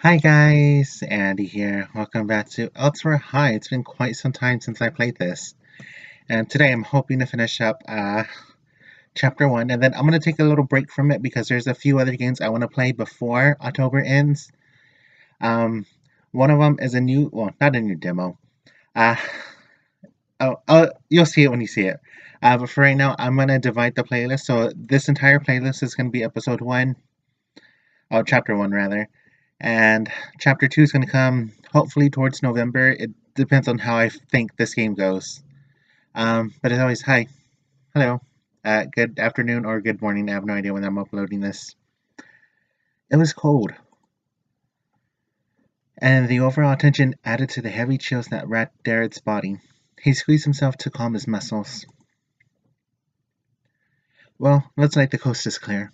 Hi guys, Andy here. Welcome back to Elsewhere High. It's been quite some time since I played this. And today I'm hoping to finish up Chapter 1, and then I'm going to take a little break from it because there's a few other games I want to play before October ends. Um, One of them is not a new demo. Uh, you'll see it when you see it. But for right now, I'm going to divide the playlist. So this entire playlist is going to be Episode 1, Chapter 1 rather. And chapter 2 is going to come hopefully towards November. It depends on how I think this game goes. But as always, hi, hello, good afternoon or good morning. I have no idea when I'm uploading this. It was cold, and the overall tension added to the heavy chills that racked Darrett's body. He squeezed himself to calm his muscles. Well, looks like the coast is clear.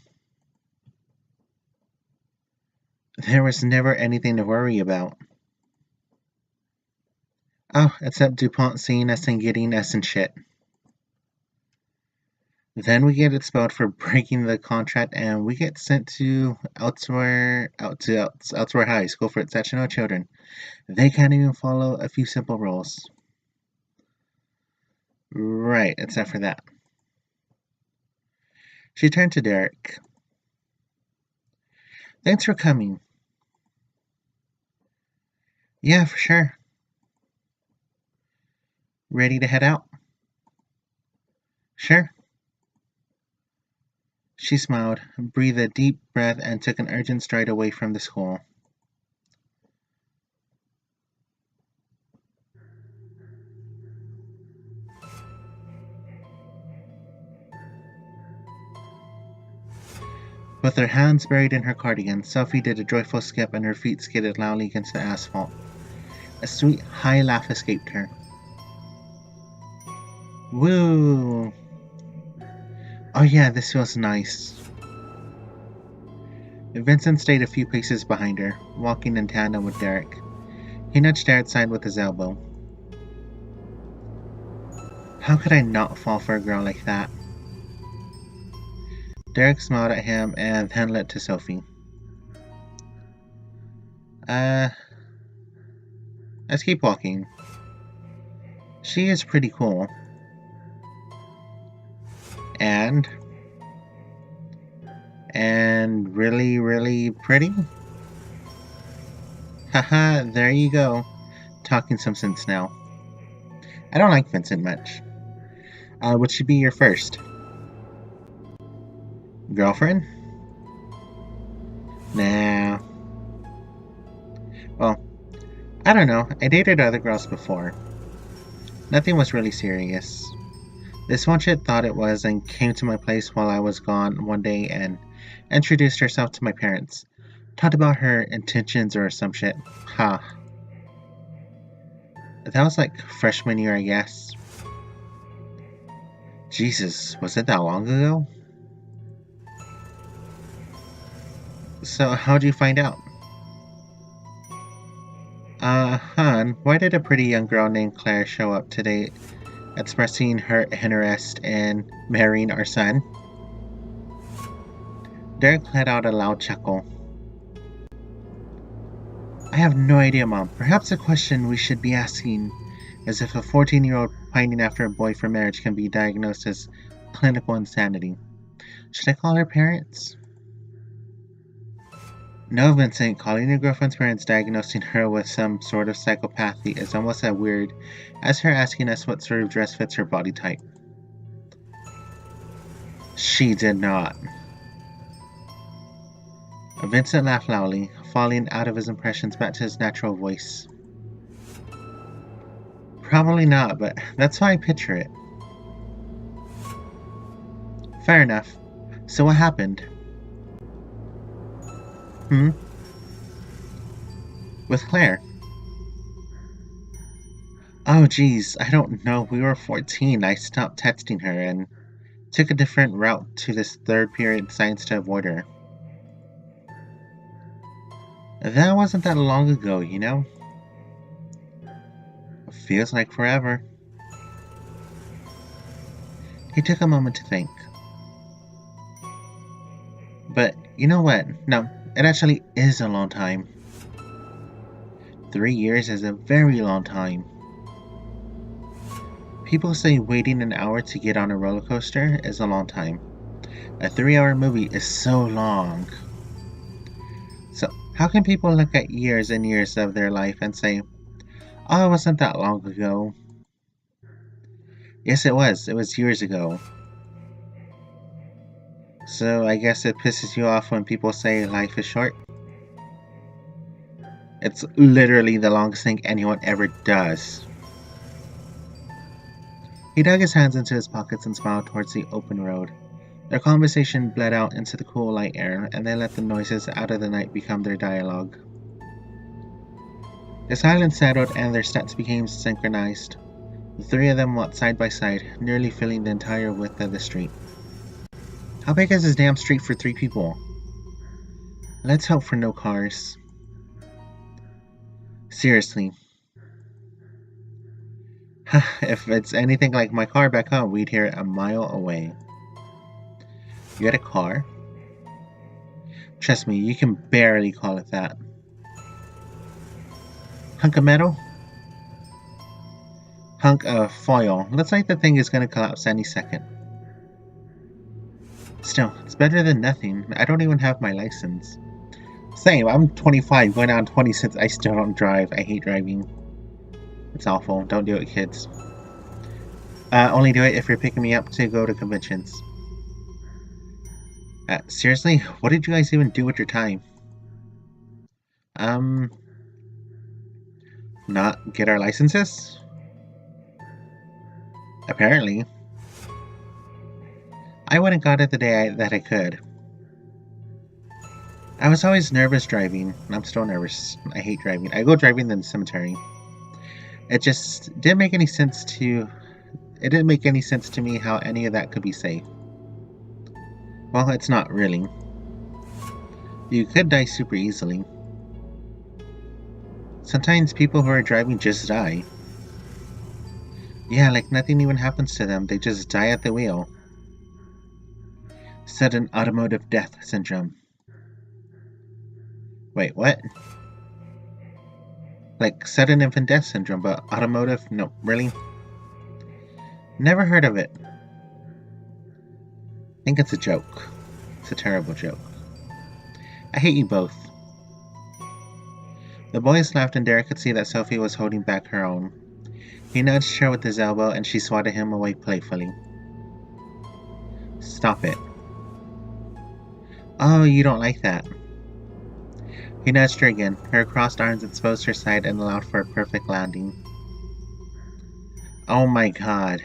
There was never anything to worry about. Oh, except DuPont seeing us and getting us in shit. Then we get expelled for breaking the contract, and we get sent to Elsewhere High School for exceptional children. They can't even follow a few simple rules. Right, except for that. She turned to Derek. Thanks for coming. Yeah, for sure. Ready to head out? Sure. She smiled, breathed a deep breath, and took an urgent stride away from the school. With her hands buried in her cardigan, Sophie did a joyful skip and her feet skidded loudly against the asphalt. A sweet, high laugh escaped her. Woo! Oh yeah, this feels nice. Vincent stayed a few paces behind her, walking in tandem with Derek. He nudged Derek's side with his elbow. How could I not fall for a girl like that? Derek smiled at him and then looked to Sophie. Let's keep walking. She is pretty cool. And really, really pretty? Haha, there you go. Talking some sense now. I don't like Vincent much. Would she be your first? Girlfriend? Nah. Well, I don't know. I dated other girls before. Nothing was really serious. This one chick thought it was and came to my place while I was gone one day and introduced herself to my parents. Talked about her intentions or some shit. Ha. That was like freshman year, I guess. Jesus, was it that long ago? So, how'd you find out? Hon, why did a pretty young girl named Claire show up today expressing her interest in marrying our son? Derek let out a loud chuckle. I have no idea, Mom. Perhaps a question we should be asking is if a 14-year-old pining after a boy for marriage can be diagnosed as clinical insanity. Should I call her parents? No, Vincent, calling your girlfriend's parents diagnosing her with some sort of psychopathy is almost as weird as her asking us what sort of dress fits her body type. She did not. Vincent laughed loudly, falling out of his impressions back to his natural voice. Probably not, but that's how I picture it. Fair enough. So what happened? With Claire. Oh geez, I don't know. We were 14. I stopped texting her and took a different route to this third period science to avoid her. That wasn't that long ago, you know? Feels like forever. He took a moment to think. But you know what? No, it actually is a long time. 3 years is a very long time. People say waiting an hour to get on a roller coaster is a long time. A 3-hour movie is so long. So, how can people look at years and years of their life and say, oh, it wasn't that long ago? Yes, it was. It was years ago. So, I guess it pisses you off when people say life is short? It's literally the longest thing anyone ever does. He dug his hands into his pockets and smiled towards the open road. Their conversation bled out into the cool light air, and they let the noises out of the night become their dialogue. The silence settled and their steps became synchronized. The three of them walked side by side, nearly filling the entire width of the street. How big is this damn street for 3 people? Let's hope for no cars. Seriously. If it's anything like my car back home, we'd hear it a mile away. You had a car? Trust me, you can barely call it that. Hunk of metal? Hunk of foil. Looks like the thing is gonna collapse any second. Still, it's better than nothing. I don't even have my license. Same, I'm 25, going on 26. I still don't drive. I hate driving. It's awful. Don't do it, kids. Only do it if you're picking me up to go to conventions. Seriously? What did you guys even do with your time? Not get our licenses? Apparently. I went and got it the day that I could. I was always nervous driving. I'm still nervous. I hate driving. I go driving in the cemetery. It just didn't make any sense to... It didn't make any sense to me how any of that could be safe. Well, it's not really. You could die super easily. Sometimes people who are driving just die. Yeah, like nothing even happens to them. They just die at the wheel. Sudden automotive death syndrome. Wait, what? Like sudden infant death syndrome, but automotive? No, really? Never heard of it. I think it's a joke. It's a terrible joke. I hate you both. The boys laughed and Derek could see that Sophie was holding back her own. He nudged her with his elbow and she swatted him away playfully. Stop it. Oh, you don't like that. He nudged her again. Her crossed arms exposed her side and allowed for a perfect landing. Oh my god.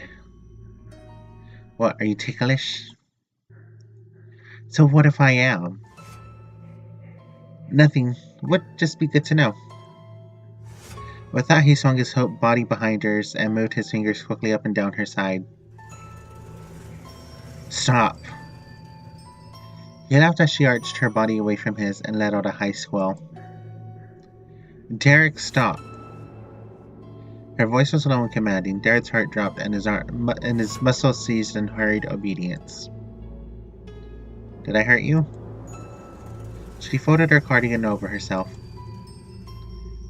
What, are you ticklish? So what if I am? Nothing. Would just be good to know. With that, he swung his body behind hers and moved his fingers quickly up and down her side. Stop. He laughed as she arched her body away from his and let out a high squeal. Derek, stop. Her voice was low and commanding. Derek's heart dropped and his muscles seized in hurried obedience. Did I hurt you? She folded her cardigan over herself.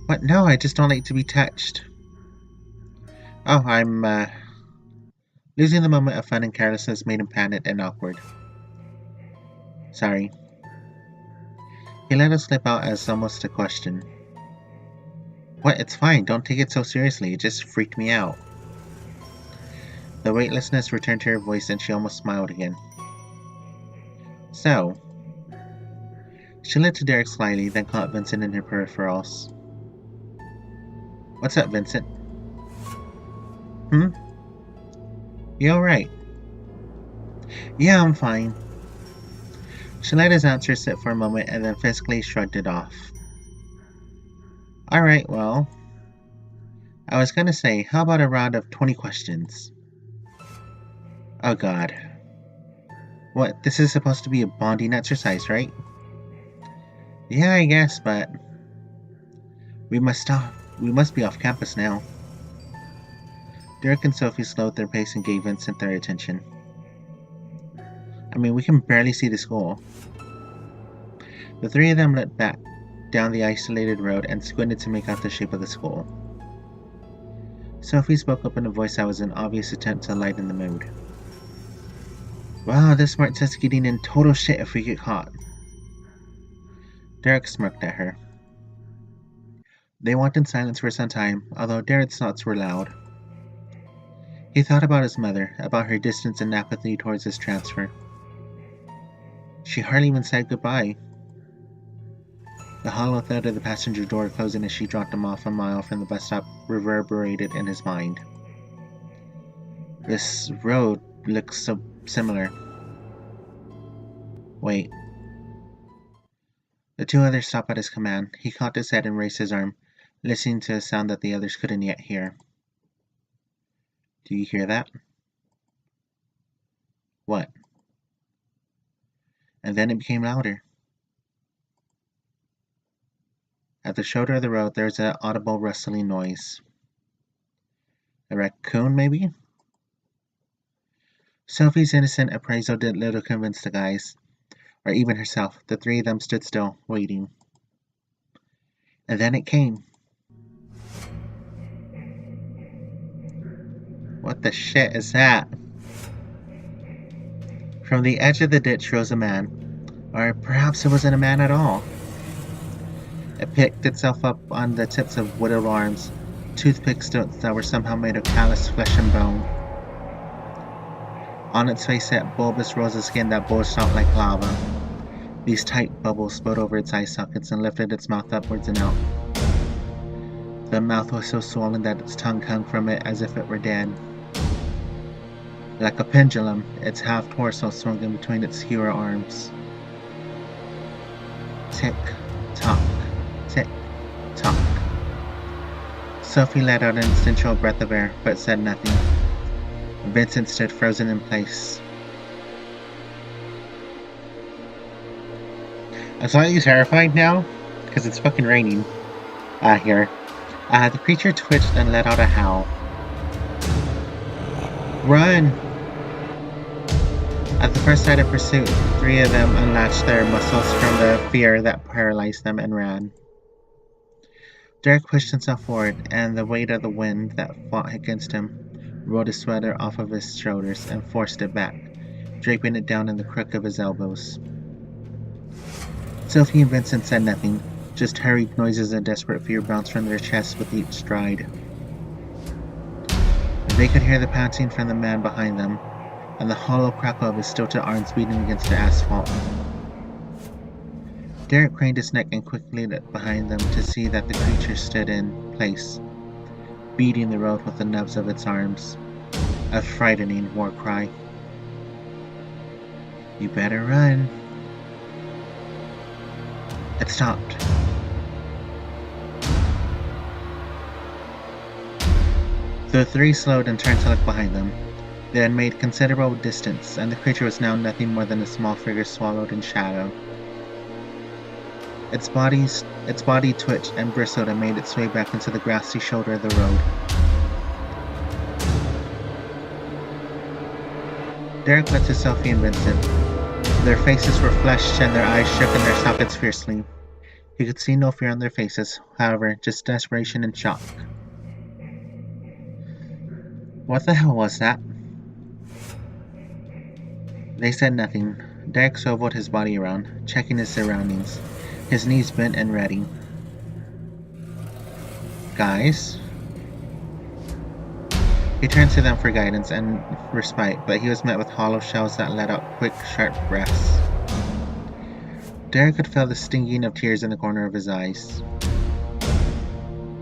What? No, I just don't like to be touched. Oh, I'm, losing the moment of fun and carelessness made him panicked and awkward. Sorry. He let her slip out as almost a question. What? It's fine. Don't take it so seriously. It just freaked me out. The weightlessness returned to her voice and she almost smiled again. So... She looked to Derek slyly, then caught Vincent in her peripherals. What's up, Vincent? You alright? Yeah, I'm fine. She let his answer sit for a moment and then physically shrugged it off. Alright, well... I was gonna say, how about a round of 20 questions? Oh god. What, this is supposed to be a bonding exercise, right? Yeah, I guess, but... We must be off campus now. Derek and Sophie slowed their pace and gave Vincent their attention. I mean, we can barely see the school. The three of them looked back down the isolated road and squinted to make out the shape of the school. Sophie spoke up in a voice that was an obvious attempt to lighten the mood. Wow, this smart test getting in total shit if we get caught. Derek smirked at her. They walked in silence for some time, although Derek's thoughts were loud. He thought about his mother, about her distance and apathy towards his transfer. She hardly even said goodbye. The hollow thud of the passenger door closing as she dropped him off a mile from the bus stop reverberated in his mind. This road looks so similar. Wait. The two others stopped at his command. He cocked his head and raised his arm, listening to a sound that the others couldn't yet hear. Do you hear that? What? And then it became louder. At the shoulder of the road, there was an audible rustling noise. A raccoon, maybe? Sophie's innocent appraisal did little to convince the guys, or even herself. The three of them stood still, waiting. And then it came. What the shit is that? From the edge of the ditch rose a man, or perhaps it wasn't a man at all. It picked itself up on the tips of whittled arms, toothpick stilts that were somehow made of calloused flesh and bone. On its face sat bulbous rows of skin that bulged out like lava. These tight bubbles spilled over its eye sockets and lifted its mouth upwards and out. The mouth was so swollen that its tongue hung from it as if it were dead. Like a pendulum, its half torso swung in between its skewer arms. Tick, tock, tick, tock. Sophie let out an instinctual breath of air, but said nothing. Vincent stood frozen in place. I'm slightly terrified now, because it's fucking raining here. The creature twitched and let out a howl. Run! At the first sight of pursuit, three of them unlatched their muscles from the fear that paralyzed them and ran. Derek pushed himself forward, and the weight of the wind that fought against him rolled his sweater off of his shoulders and forced it back, draping it down in the crook of his elbows. Sophie and Vincent said nothing, just hurried noises of desperate fear bounced from their chests with each stride. They could hear the panting from the man behind them, and the hollow crackle of his stilted arms beating against the asphalt. Derek craned his neck and quickly looked behind them to see that the creature stood in place, beating the road with the nubs of its arms. A frightening war cry. You better run. It stopped. The three slowed and turned to look behind them. They had made considerable distance, and the creature was now nothing more than a small figure swallowed in shadow. Its body twitched and bristled and made its way back into the grassy shoulder of the road. Derek looked to Sophie and Vincent. Their faces were flushed and their eyes shook in their sockets fiercely. He could see no fear on their faces, however, just desperation and shock. What the hell was that? They said nothing. Derek swiveled his body around, checking his surroundings, his knees bent and ready. Guys? He turned to them for guidance and respite, but he was met with hollow shells that let out quick, sharp breaths. Derek could feel the stinging of tears in the corner of his eyes.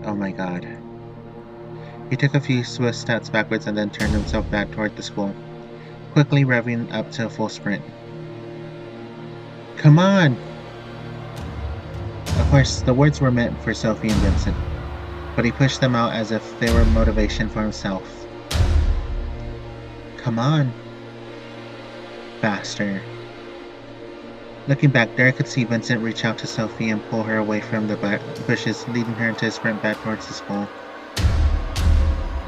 Oh my god. He took a few swift steps backwards and then turned himself back toward the school, quickly revving up to a full sprint. Come on! Of course, the words were meant for Sophie and Vincent, but he pushed them out as if they were motivation for himself. Come on. Faster. Looking back, Derek could see Vincent reach out to Sophie and pull her away from the bushes, leading her into a sprint back towards the school.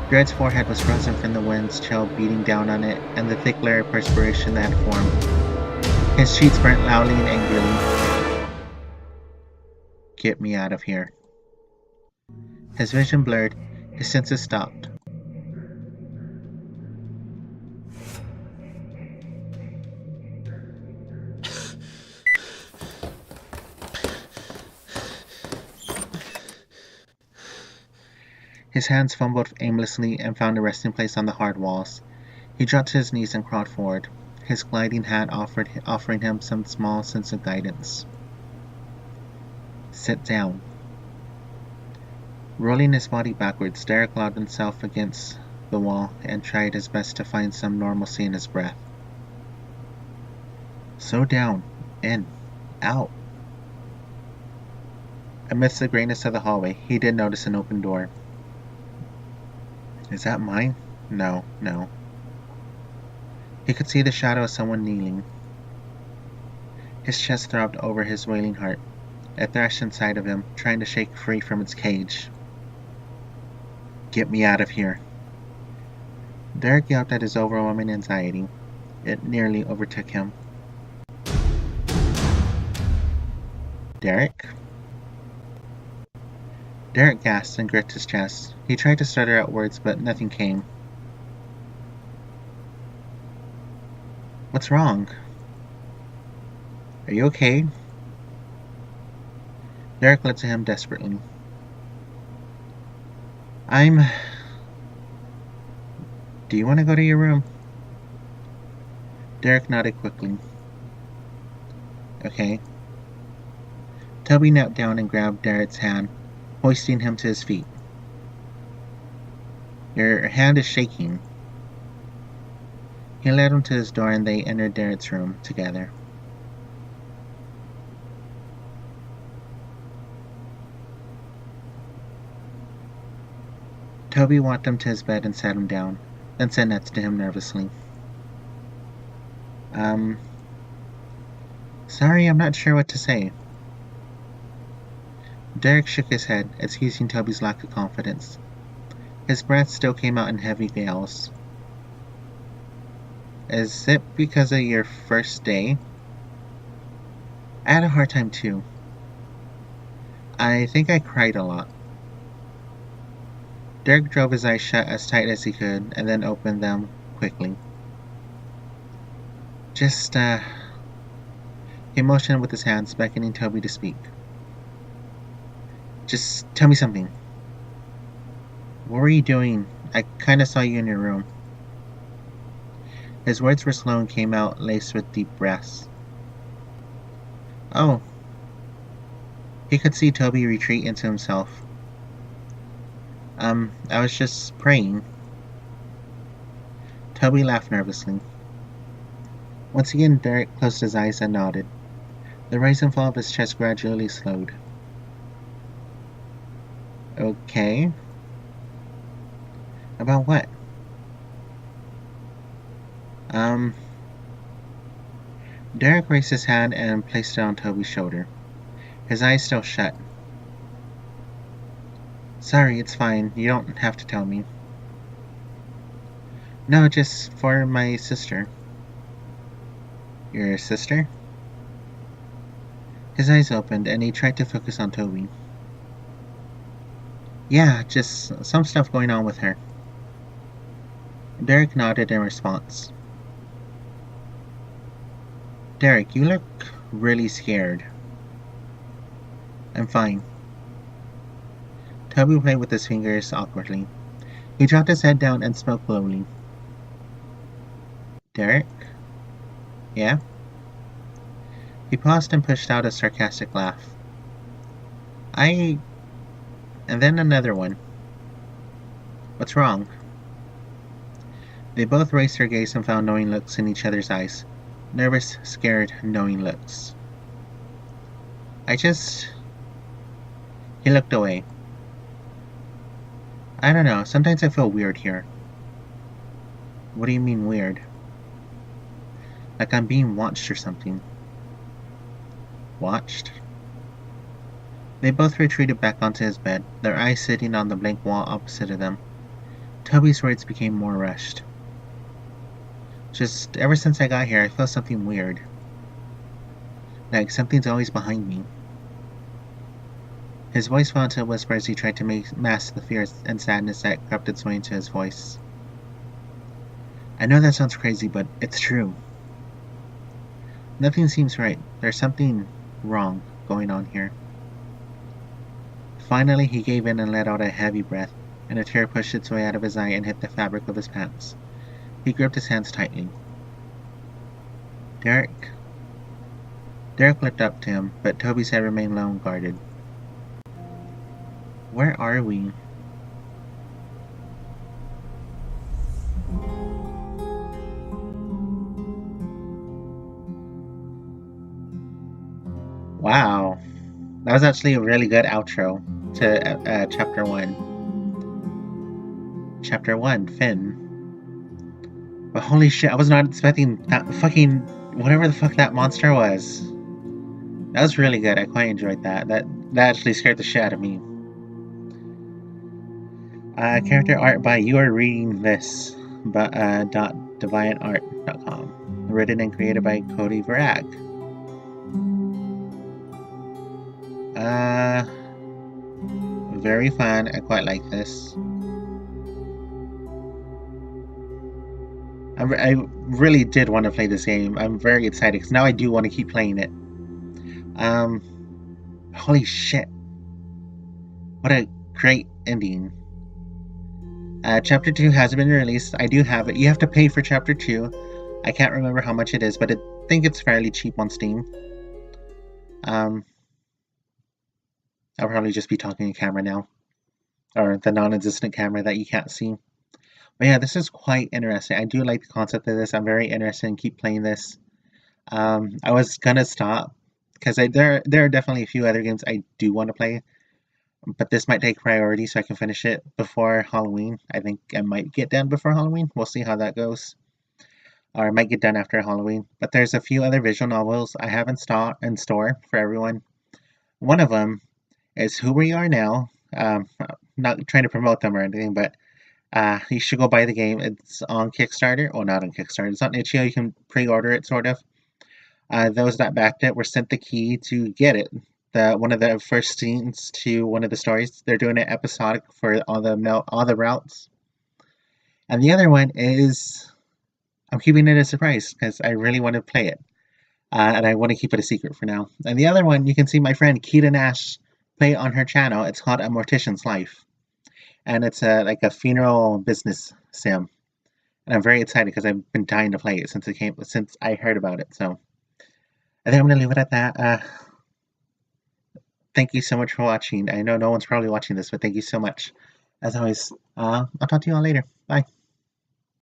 Jared's forehead was frozen from the wind's chill beating down on it and the thick layer of perspiration that had formed. His cheeks burnt loudly and angrily. Get me out of here. His vision blurred, his senses stopped. His hands fumbled aimlessly and found a resting place on the hard walls. He dropped to his knees and crawled forward, his gliding hand offering him some small sense of guidance. Sit down. Rolling his body backwards, Derek locked himself against the wall and tried his best to find some normalcy in his breath. Slow down. In. Out. Amidst the grayness of the hallway, he did notice an open door. Is that mine? No. He could see the shadow of someone kneeling. His chest throbbed over his wailing heart. It thrashed inside of him, trying to shake free from its cage. Get me out of here. Derek yelped at his overwhelming anxiety. It nearly overtook him. Derek? Derek gasped and gripped his chest. He tried to stutter out words, but nothing came. What's wrong? Are you okay? Derek looked at him desperately. Do you want to go to your room? Derek nodded quickly. Okay. Toby knelt down and grabbed Derek's hand, hoisting him to his feet. Your hand is shaking. He led him to his door and they entered Derek's room together. Toby walked him to his bed and sat him down, then said next to him nervously. Sorry, I'm not sure what to say. Derek shook his head, excusing Toby's lack of confidence. His breath still came out in heavy gales. Is it because of your first day? I had a hard time too. I think I cried a lot. Derek drove his eyes shut as tight as he could and then opened them quickly. He motioned with his hands, beckoning Toby to speak. Just tell me something. What were you doing? I kinda saw you in your room. His words were slow and came out laced with deep breaths. Oh. He could see Toby retreat into himself. I was just praying. Toby laughed nervously. Once again, Derek closed his eyes and nodded. The rise and fall of his chest gradually slowed. Okay. About what? Derek raised his hand and placed it on Toby's shoulder. His eyes still shut. Sorry, it's fine. You don't have to tell me. No, just for my sister. Your sister? His eyes opened and he tried to focus on Toby. Yeah, just some stuff going on with her. Derek nodded in response. Derek, you look really scared. I'm fine. Toby played with his fingers awkwardly. He dropped his head down and spoke slowly. Derek? Yeah? He paused and pushed out a sarcastic laugh. And then another one. What's wrong? They both raised their gaze and found knowing looks in each other's eyes. Nervous, scared, knowing looks. He looked away. I don't know, sometimes I feel weird here. What do you mean weird? Like I'm being watched or something. Watched? They both retreated back onto his bed, their eyes sitting on the blank wall opposite of them. Toby's words became more rushed. Just ever since I got here, I feel something weird. Like something's always behind me. His voice fell into a whisper as he tried to mask the fear and sadness that crept its way into his voice. I know that sounds crazy, but it's true. Nothing seems right. There's something wrong going on here. Finally, he gave in and let out a heavy breath, and a tear pushed its way out of his eye and hit the fabric of his pants. He gripped his hands tightly. Derek? Derek looked up to him, but Toby's head remained low and guarded. Where are we? Wow. That was actually a really good outro to Chapter 1. Chapter 1, Finn. But holy shit, I was not expecting that fucking... whatever the fuck that monster was. That was really good. I quite enjoyed that. That actually scared the shit out of me. Character art by You Are Reading This .deviantart.com. Written and created by Cody Varag. Very fun. I quite like this. I really did want to play this game. I'm very excited because now I do want to keep playing it. Holy shit. What a great ending. Chapter 2 has been released. I do have it. You have to pay for Chapter 2. I can't remember how much it is, but I think it's fairly cheap on Steam. I'll probably just be talking to camera now. Or the non-existent camera that you can't see. But yeah, this is quite interesting. I do like the concept of this. I'm very interested in keep playing this. I was gonna stop because there are definitely a few other games I do want to play, but this might take priority so I can finish it before Halloween. I think I might get done before Halloween. We'll see how that goes. Or I might get done after Halloween. But there's a few other visual novels I have in store for everyone. One of them is Who We Are Now. Not trying to promote them or anything, but you should go buy the game. It's on Kickstarter. Oh, not on Kickstarter. It's on itch.io. You can pre-order it, sort of. Those that backed it were sent the key to get it. One of the first scenes to one of the stories. They're doing it episodic for all the routes. And the other one is, I'm keeping it a surprise because I really want to play it. And I want to keep it a secret for now. And the other one, you can see my friend Keita Nash play on her channel. It's called A Mortician's Life. And it's like a funeral business sim. And I'm very excited because I've been dying to play it since I heard about it. So I think I'm going to leave it at that. Thank you so much for watching. I know no one's probably watching this, but thank you so much. As always, I'll talk to you all later. Bye.